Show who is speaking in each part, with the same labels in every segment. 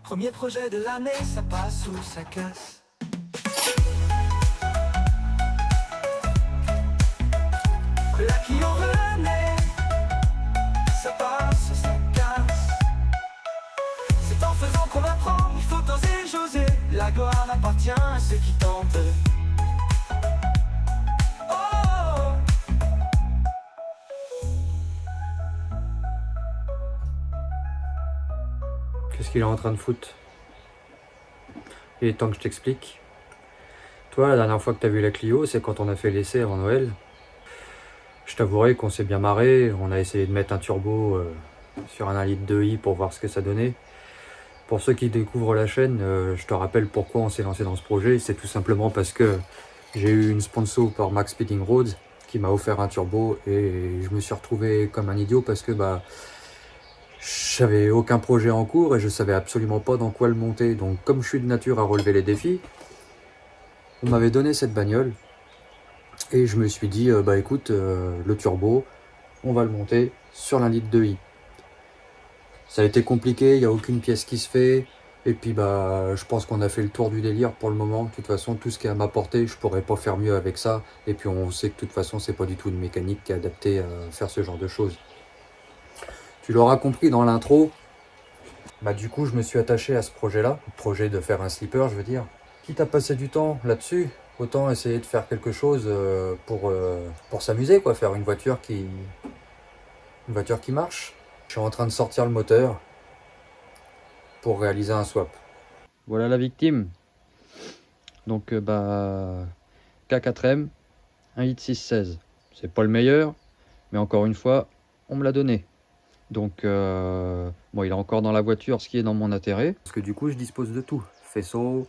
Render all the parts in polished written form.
Speaker 1: Premier projet de l'année, ça passe ou ça casse. La Clio renaît, ça passe ou ça casse. C'est en faisant qu'on apprend, il faut oser, j'oser. La gloire appartient à ceux qui tentent. Oh,
Speaker 2: qu'est-ce qu'il est en train de foutre? Il est temps que je t'explique. Toi, la dernière fois que tu as vu la Clio, c'est quand on a fait l'essai avant Noël. Je t'avouerai qu'on s'est bien marré. On a essayé de mettre un turbo sur un 1,2 litre pour voir ce que ça donnait. Pour ceux qui découvrent la chaîne, je te rappelle pourquoi on s'est lancé dans ce projet. C'est tout simplement parce que j'ai eu une sponsor par Max Speeding Roads qui m'a offert un turbo et je me suis retrouvé comme un idiot parce que j'avais aucun projet en cours et je savais absolument pas dans quoi le monter. Donc comme je suis de nature à relever les défis, on m'avait donné cette bagnole et je me suis dit écoute, le turbo, on va le monter sur l'1,2 litre. Ça a été compliqué, il n'y a aucune pièce qui se fait. Et puis je pense qu'on a fait le tour du délire pour le moment. De toute façon, tout ce qui est à ma portée, je pourrais pas faire mieux avec ça. Et puis on sait que de toute façon, c'est pas du tout une mécanique qui est adaptée à faire ce genre de choses. Tu l'auras compris dans l'intro, du coup je me suis attaché à ce projet-là, le projet de faire un slipper, je veux dire. Quitte à passer du temps là-dessus, autant essayer de faire quelque chose pour s'amuser, quoi, faire une voiture qui marche. Je suis en train de sortir le moteur pour réaliser un swap. Voilà la victime. Donc K4M, 1 litre 616. C'est pas le meilleur, mais encore une fois, on me l'a donné. Donc il est encore dans la voiture, ce qui est dans mon intérêt. Parce que du coup, je dispose de tout. Faisceau,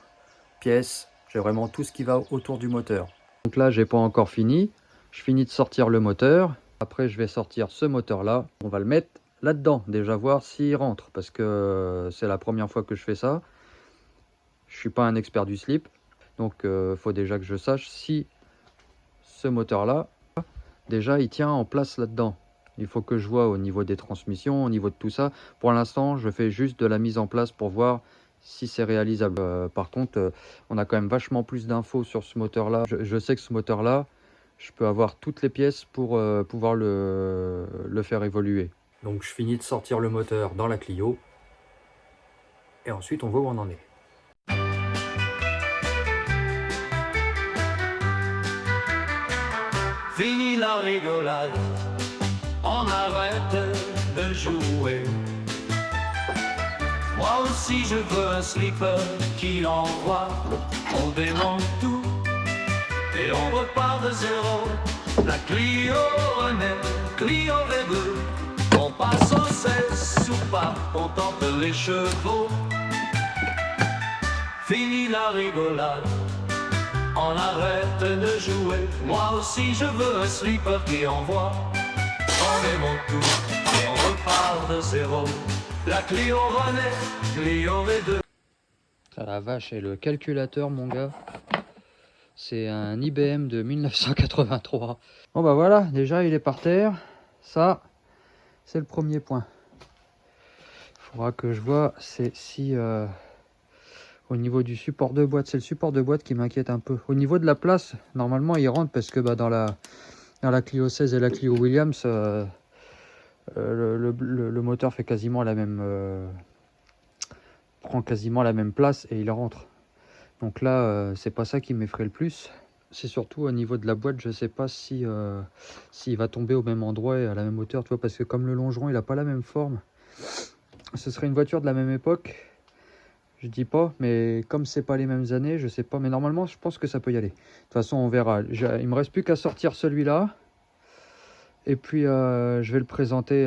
Speaker 2: pièces, j'ai vraiment tout ce qui va autour du moteur. Donc là, j'ai pas encore fini. Je finis de sortir le moteur. Après, je vais sortir ce moteur-là. On va le mettre là-dedans, déjà voir s'il rentre. Parce que c'est la première fois que je fais ça. Je suis pas un expert du slip. Donc faut déjà que je sache si ce moteur-là, déjà, il tient en place là-dedans. Il faut que je vois au niveau des transmissions, au niveau de tout ça. Pour l'instant, je fais juste de la mise en place pour voir si c'est réalisable. Par contre, on a quand même vachement plus d'infos sur ce moteur-là. Je sais que ce moteur-là, je peux avoir toutes les pièces pour pouvoir le faire évoluer. Donc je finis de sortir le moteur dans la Clio. Et ensuite, on voit où on en est.
Speaker 1: fini la rigolade, on arrête de jouer. Moi aussi je veux un slipper qui envoie, on démonte tout et on repart de zéro. La Clio renaît, Clio V2, on passe au 16 soupape, on tente les chevaux. Fini la rigolade, on arrête de jouer. Moi aussi je veux un slipper qui envoie, on démonte tout et on repart de zéro. La Clio renaît, Clio V2.
Speaker 2: Ah la vache, et le calculateur, mon gars, c'est un IBM de 1983. Bon voilà, déjà il est par terre. Ça, c'est le premier point. Il faudra que je vois si au niveau du support de boîte, c'est le support de boîte qui m'inquiète un peu. Au niveau de la place, normalement il rentre parce que dans la Clio 16 et la Clio Williams, le moteur fait quasiment la même prend quasiment la même place et il rentre. Donc là, c'est pas ça qui m'effraie le plus. C'est surtout au niveau de la boîte, je sais pas si s'il va tomber au même endroit et à la même hauteur, tu vois, parce que comme le longeron, il a pas la même forme. Ce serait une voiture de la même époque, je dis pas, mais comme c'est pas les mêmes années, je sais pas. Mais normalement, je pense que ça peut y aller. De toute façon, on verra. Il me reste plus qu'à sortir celui-là. Et puis, je vais le présenter.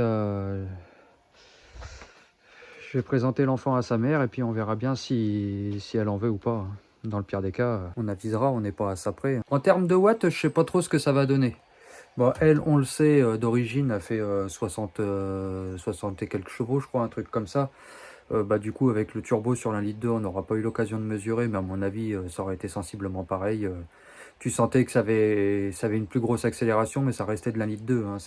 Speaker 2: Je vais présenter l'enfant à sa mère et puis on verra bien si elle en veut ou pas. Dans le pire des cas, on avisera, on n'est pas à ça près. En termes de watts, je sais pas trop ce que ça va donner. Bon, elle, on le sait, d'origine, a fait 60 et quelques chevaux, je crois, un truc comme ça. Du coup, avec le turbo sur l'1,2 litre, on n'aura pas eu l'occasion de mesurer, mais à mon avis, ça aurait été sensiblement pareil. Tu sentais que ça avait une plus grosse accélération, mais ça restait de l'1,2 litre, hein.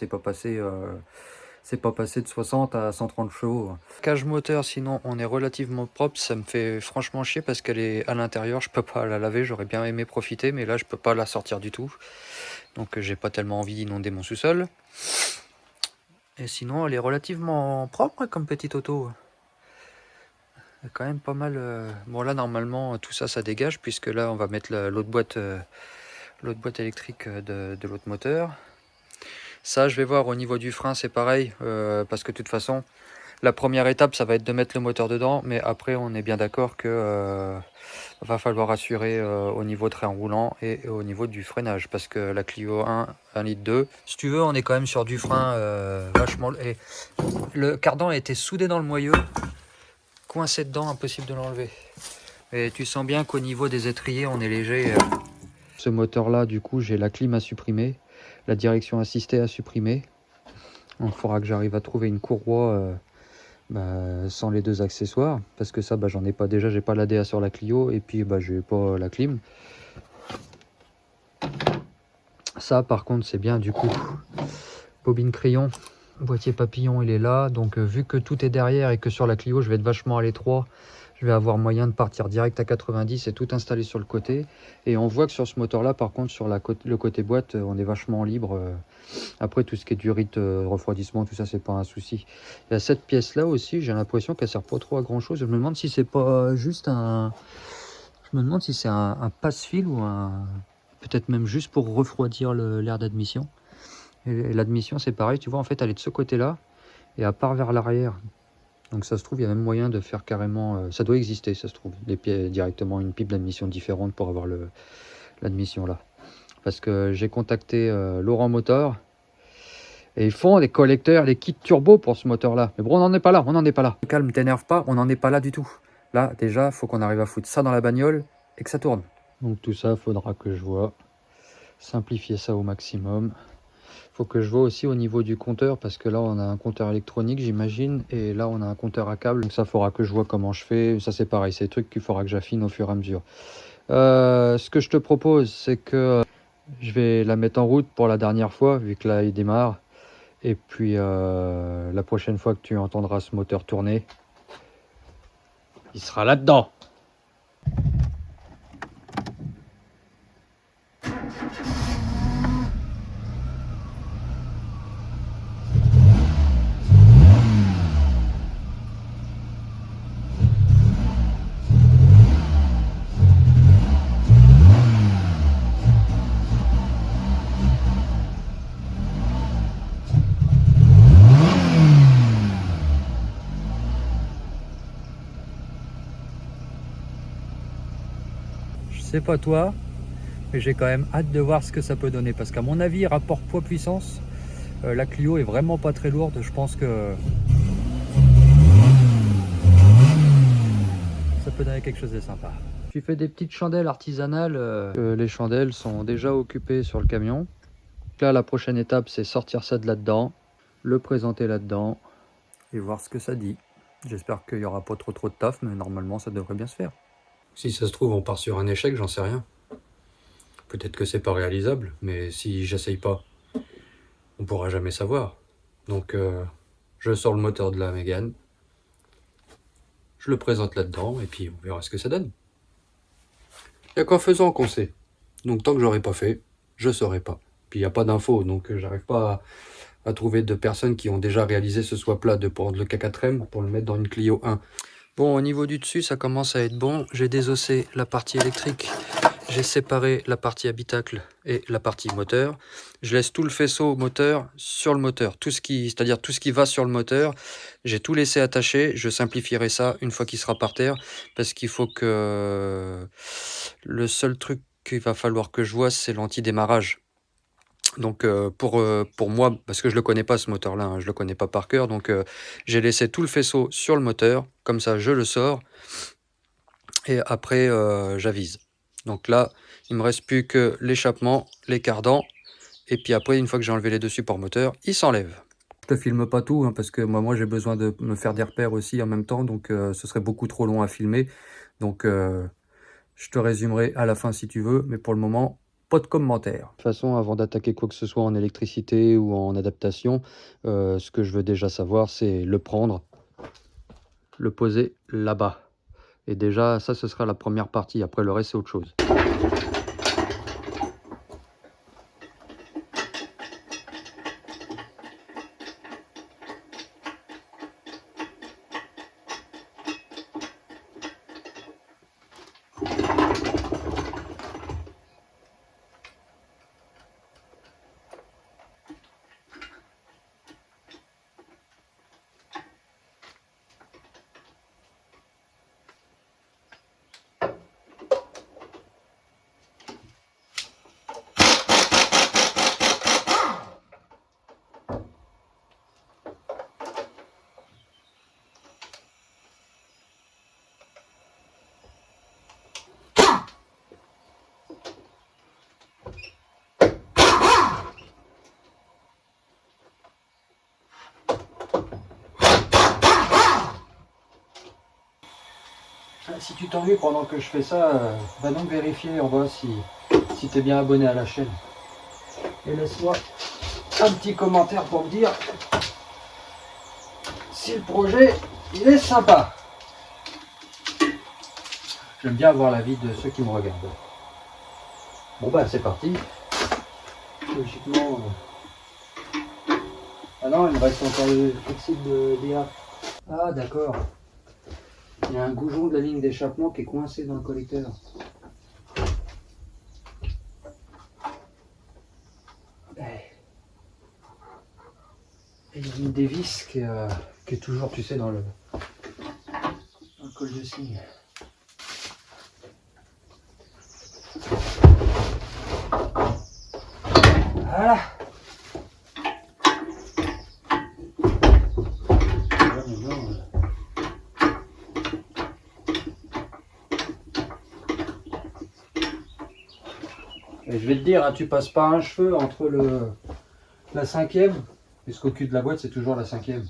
Speaker 2: c'est pas passé de 60 à 130 chevaux. Cage moteur, sinon on est relativement propre, ça me fait franchement chier parce qu'elle est à l'intérieur, je peux pas la laver, j'aurais bien aimé profiter, mais là je peux pas la sortir du tout. Donc j'ai pas tellement envie d'inonder mon sous-sol. Et sinon elle est relativement propre comme petite auto. Il y a quand même pas mal... Bon là normalement tout ça dégage, puisque là on va mettre l'autre boîte électrique de l'autre moteur. Ça je vais voir au niveau du frein, c'est pareil, parce que de toute façon la première étape ça va être de mettre le moteur dedans, mais après on est bien d'accord que va falloir assurer au niveau train roulant et au niveau du freinage, parce que la Clio 1 litre 2, si tu veux, on est quand même sur du frein vachement... Et le cardan a été soudé dans le moyeu, coincé dedans, impossible de l'enlever. Et tu sens bien qu'au niveau des étriers, on est léger. Ce moteur-là, du coup, j'ai la clim à supprimer, la direction assistée à supprimer. Il faudra que j'arrive à trouver une courroie sans les deux accessoires, parce que ça, j'en ai pas déjà, j'ai pas l'ADA sur la Clio, et puis j'ai pas la clim. Ça, par contre, c'est bien, du coup. Bobine crayon, boîtier papillon, il est là. Donc, vu que tout est derrière et que sur la Clio, je vais être vachement à l'étroit, je vais avoir moyen de partir direct à 90 et tout installer sur le côté. Et on voit que sur ce moteur-là, par contre, sur le côté boîte, on est vachement libre. Après, tout ce qui est durite, refroidissement, tout ça, c'est pas un souci. Il y a cette pièce-là aussi, j'ai l'impression qu'elle sert pas trop à grand-chose. Je me demande si c'est pas juste un... Je me demande si c'est un passe-fil ou un... Peut-être même juste pour refroidir l'air d'admission. Et l'admission, c'est pareil, tu vois, en fait, elle est de ce côté-là, et elle part vers l'arrière. Donc ça se trouve, il y a même moyen de faire carrément... ça doit exister, ça se trouve, directement une pipe d'admission différente pour avoir l'admission là. Parce que j'ai contacté Laurent Motor, et ils font des collecteurs, des kits turbo pour ce moteur-là. Mais bon, on n'en est pas là, on n'en est pas là. Calme, t'énerve pas, on n'en est pas là du tout. Là, déjà, faut qu'on arrive à foutre ça dans la bagnole et que ça tourne. Donc tout ça, faudra que je vois. Simplifier ça au maximum. Faut que je vois aussi au niveau du compteur, parce que là on a un compteur électronique, j'imagine, et là on a un compteur à câble. Donc ça, faudra que je vois comment je fais. Ça, c'est pareil, c'est des trucs qu'il faudra que j'affine au fur et à mesure. Ce que je te propose, c'est que je vais la mettre en route pour la dernière fois, vu que là il démarre. Et puis la prochaine fois que tu entendras ce moteur tourner, il sera là-dedans. Je sais pas toi, mais j'ai quand même hâte de voir ce que ça peut donner, parce qu'à mon avis, rapport poids-puissance, la Clio est vraiment pas très lourde. Je pense que ça peut donner quelque chose de sympa. Tu fais des petites chandelles artisanales. Les chandelles sont déjà occupées sur le camion. Là, la prochaine étape, c'est sortir ça de là-dedans, le présenter là-dedans et voir ce que ça dit. J'espère qu'il n'y aura pas trop de taf, mais normalement, ça devrait bien se faire. Si ça se trouve, on part sur un échec, j'en sais rien. Peut-être que c'est pas réalisable, mais si j'essaye pas, on pourra jamais savoir. Donc, je sors le moteur de la Mégane, je le présente là-dedans, et puis on verra ce que ça donne. Il n'y a qu'en faisant qu'on sait. Donc, tant que j'aurai pas fait, je saurai pas. Puis, il n'y a pas d'infos, donc j'arrive pas à trouver de personnes qui ont déjà réalisé ce swap-là, de prendre le K4M pour le mettre dans une Clio 1. Bon, au niveau du dessus, ça commence à être bon. J'ai désossé la partie électrique. J'ai séparé la partie habitacle et la partie moteur. Je laisse tout le faisceau moteur sur le moteur. C'est-à-dire tout ce qui va sur le moteur, j'ai tout laissé attaché. Je simplifierai ça une fois qu'il sera par terre, parce qu'il faut que... Le seul truc qu'il va falloir que je vois, c'est l'anti-démarrage. Donc pour moi, parce que je le connais pas ce moteur-là, hein, je le connais pas par cœur, donc j'ai laissé tout le faisceau sur le moteur, comme ça je le sors, et après j'avise. Donc là, il me reste plus que l'échappement, les cardans, et puis après, une fois que j'ai enlevé les deux supports moteurs, il s'enlève. Je te filme pas tout, hein, parce que moi j'ai besoin de me faire des repères aussi en même temps, donc ce serait beaucoup trop long à filmer. Donc je te résumerai à la fin si tu veux, mais pour le moment, pas de commentaires. De toute façon, avant d'attaquer quoi que ce soit en électricité ou en adaptation, ce que je veux déjà savoir, c'est le prendre, le poser là-bas. Et déjà, ça, ce sera la première partie. Après, le reste, c'est autre chose. Si tu t'ennuies pendant que je fais ça, va donc vérifier en bas si tu es bien abonné à la chaîne. Et laisse-moi un petit commentaire pour me dire si le projet il est sympa. J'aime bien avoir l'avis de ceux qui me regardent. Bon bah c'est parti. Logiquement. Ah non, il me reste encore le flexible de DA. Ah d'accord. Il y a un goujon de la ligne d'échappement qui est coincé dans le collecteur. Et il y a une des vis qui est toujours, tu sais, dans le col de cygne. Voilà. Et je vais te dire, hein, tu passes pas un cheveu entre la cinquième, puisqu'au cul de la boîte c'est toujours la cinquième.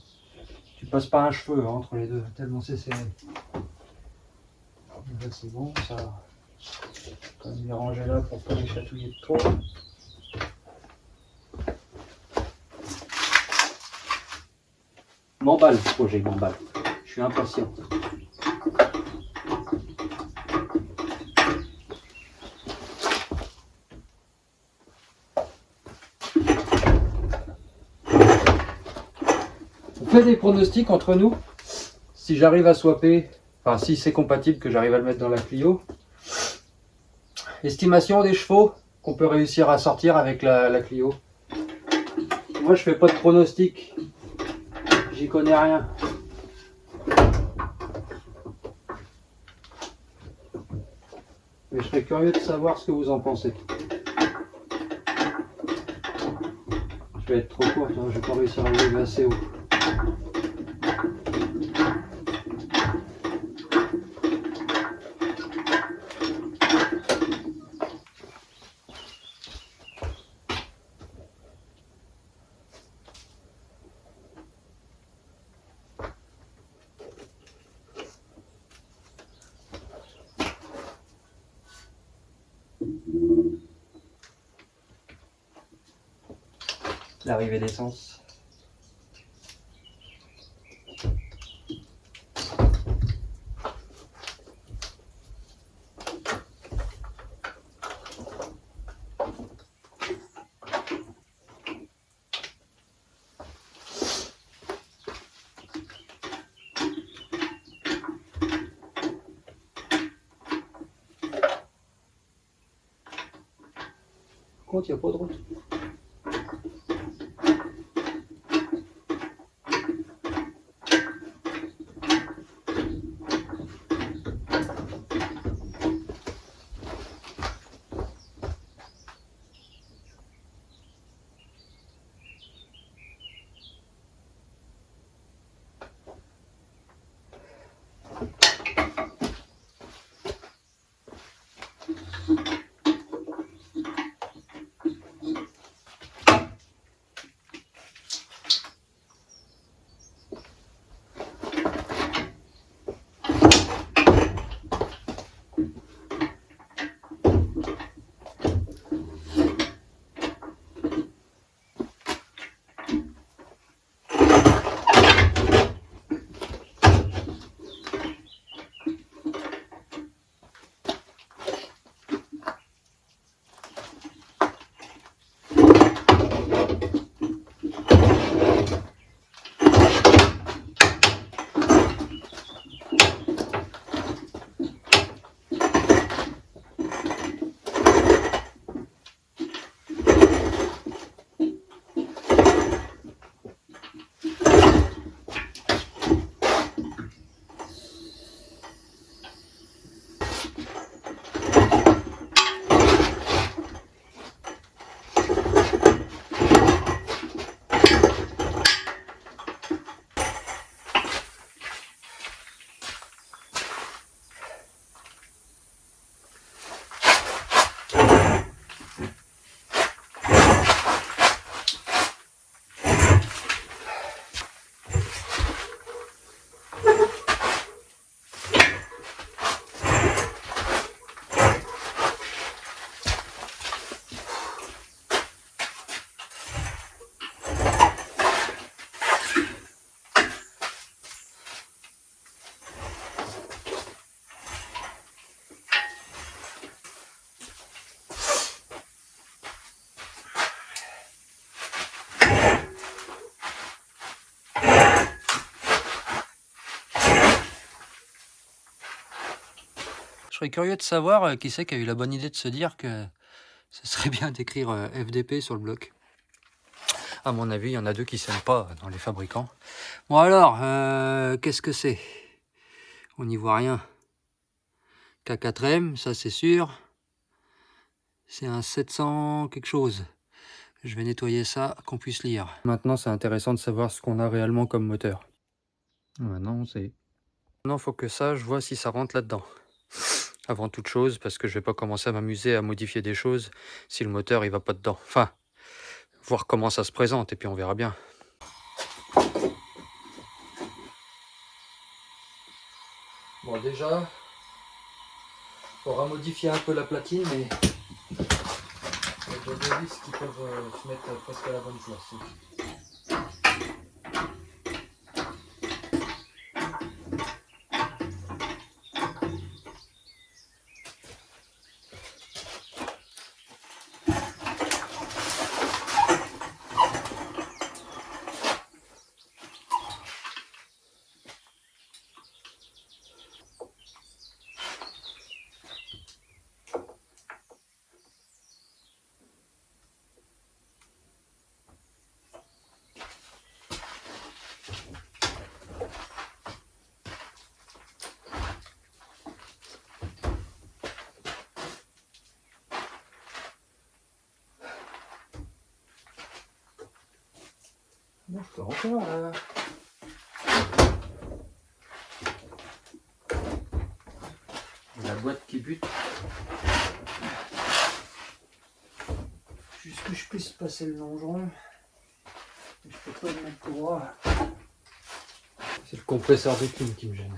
Speaker 2: Tu passes pas un cheveu hein, entre les deux, tellement c'est serré. Là c'est bon, ça va quand même les ranger là pour pas les chatouiller de trop. M'emballe ce projet, m'emballe. Je suis impatient. On fait des pronostics entre nous. Si j'arrive à swapper, enfin si c'est compatible que j'arrive à le mettre dans la Clio. Estimation des chevaux qu'on peut réussir à sortir avec la Clio. Moi je fais pas de pronostic. J'y connais rien. Mais je serais curieux de savoir ce que vous en pensez. Je vais être trop courte, hein, je vais pas réussir à lever assez haut. L'arrivée d'essence. Contre, il n'y a pas de route. Je serais curieux de savoir qui c'est qui a eu la bonne idée de se dire que ce serait bien d'écrire FDP sur le bloc. À mon avis, il y en a deux qui s'aiment pas dans les fabricants. Bon alors, qu'est-ce que c'est? On n'y voit rien. K4M, ça c'est sûr. C'est un 700 quelque chose. Je vais nettoyer ça, qu'on puisse lire. Maintenant, c'est intéressant de savoir ce qu'on a réellement comme moteur. Maintenant, on sait. Maintenant, il faut que ça, je vois si ça rentre là-dedans. Avant toute chose, parce que je vais pas commencer à m'amuser à modifier des choses si le moteur il va pas dedans. Enfin, voir comment ça se présente et puis on verra bien. Bon, déjà, il faudra modifier un peu la platine, mais il y a des vis qui peuvent se mettre presque à la bonne place. Bon, je peux encore là. La boîte qui bute. Juste que je puisse passer le longeron. Je peux pas le mettre tout droit. C'est le compresseur de clim qui me gêne.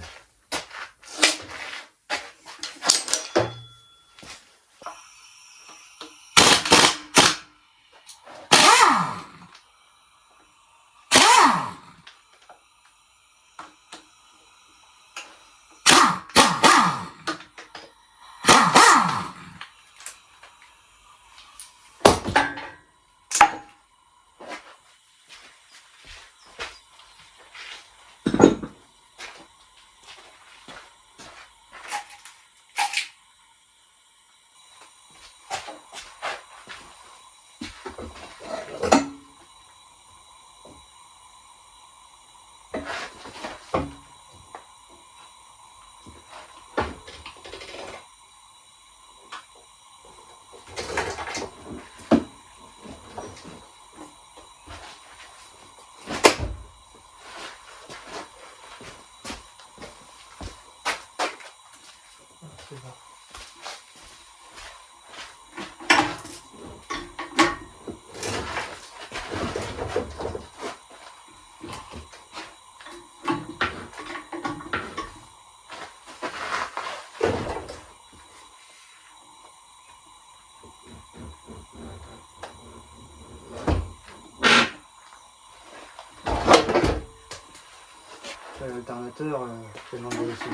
Speaker 2: L'alternateur, je vais l'enlever aussi.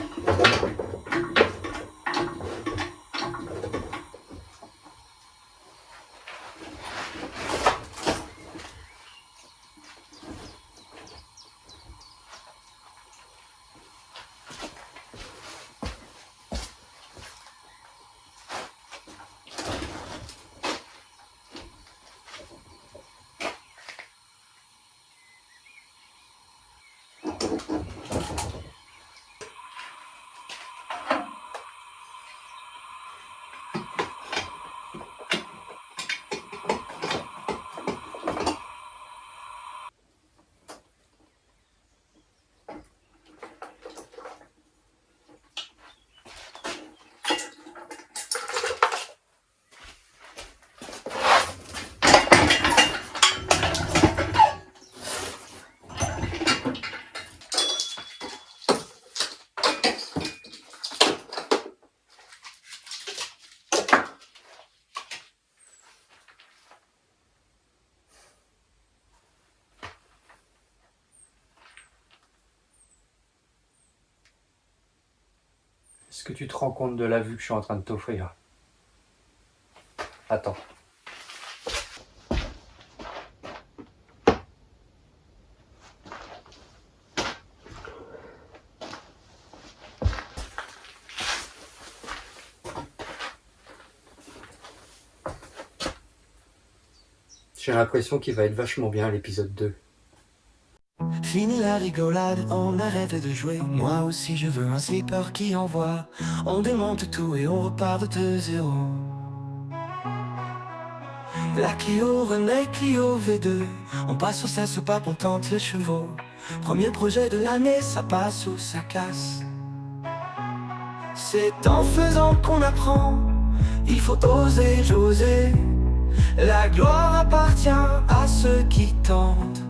Speaker 2: Est-ce que tu te rends compte de la vue que je suis en train de t'offrir? Attends. J'ai l'impression qu'il va être vachement bien l'épisode 2.
Speaker 3: Fini la rigolade, on arrête de jouer. Moi aussi je veux un slipper qui envoie. On démonte tout et on repart de zéro. La Clio René, Clio V2. On passe au sens pas, on tente les chevaux. Premier projet de l'année, ça passe ou ça casse. C'est en faisant qu'on apprend. Il faut oser, j'oser. La gloire appartient à ceux qui tentent.